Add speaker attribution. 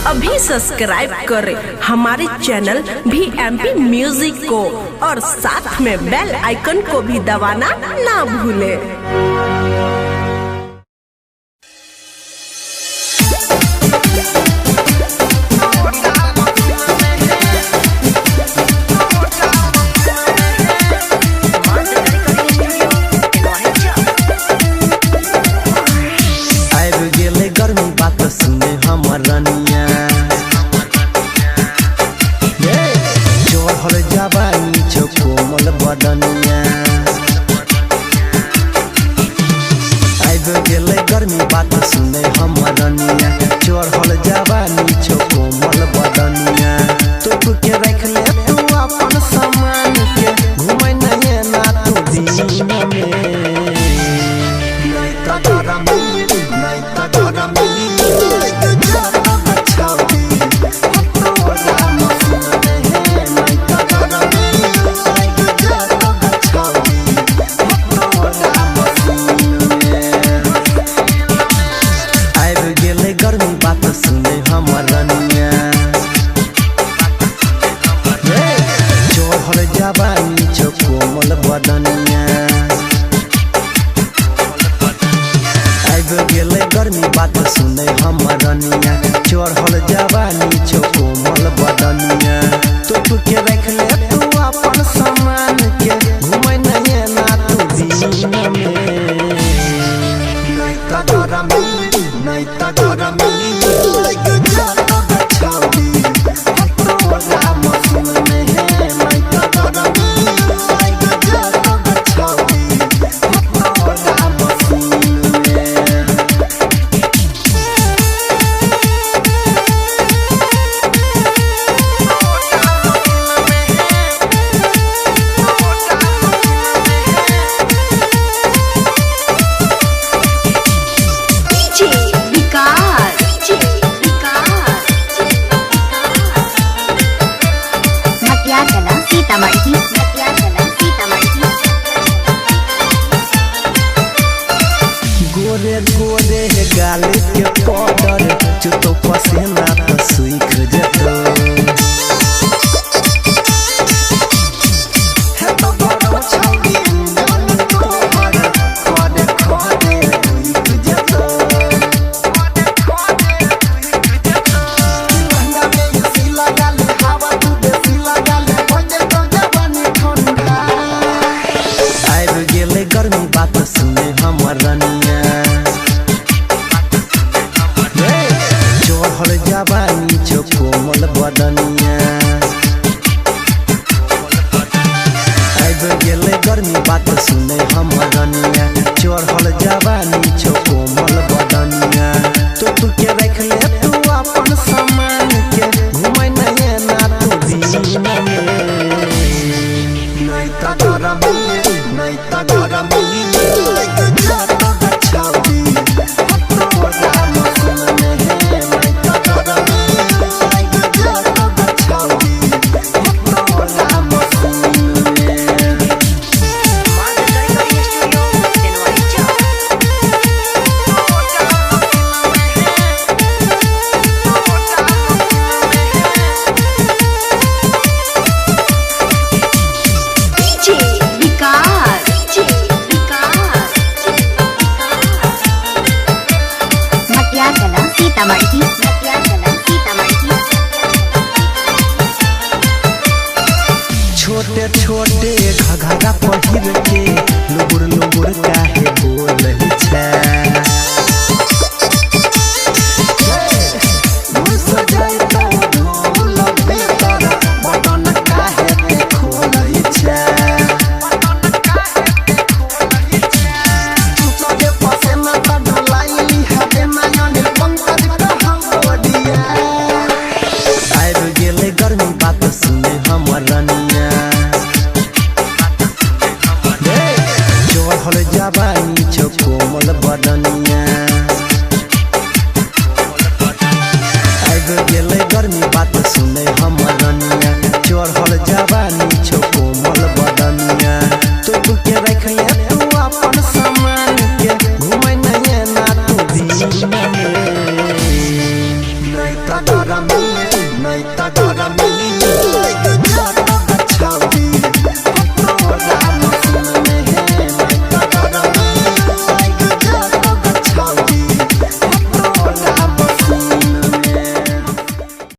Speaker 1: अभी सब्सक्राइब करें हमारे चैनल VMP म्यूजिक को और साथ में बेल आइकन को भी दबाना ना भूलें।
Speaker 2: गर्मी बात सुने हमर रनिया चढ़ल जवानी छो कोमल बदनिया तू के रख ले तू अपन सामान के घुमै नहीं ना तू दिन में नहीं त गरम नहीं त गरम जवानी छो कोमल बदनिया आइब गेले गर्मी बात सुने हमर रनिया चढ़ल जवानी छो कोमल बदनिया तू के रख ले तू अपन सामान के घुमै नहीं ना तू दिन में नहीं त गरम नहीं त गरम गोरे गोरे गाले के पाउडर जुतो पसीना तो सूख जतो है तो बड़ो छौड़ी मन को हर खोदे खोदे सूख जतो लहंगा में सी लगा ले हवा तू देसी लगा ले बजे तो जवानी ठंडा आइब गेले गर्मी बात सुने हमर रनिया जवानी छो कोमल बदनिया आइब गेले गर्मी बात सुने हमर रनिया चढ़ल जवानी छो कोमल बदनिया तू के रख ले तू अपन सामान के घुमै नहीं ना तू दिन में नहीं त गरम नहीं त गरम
Speaker 3: सीतामढ़ी।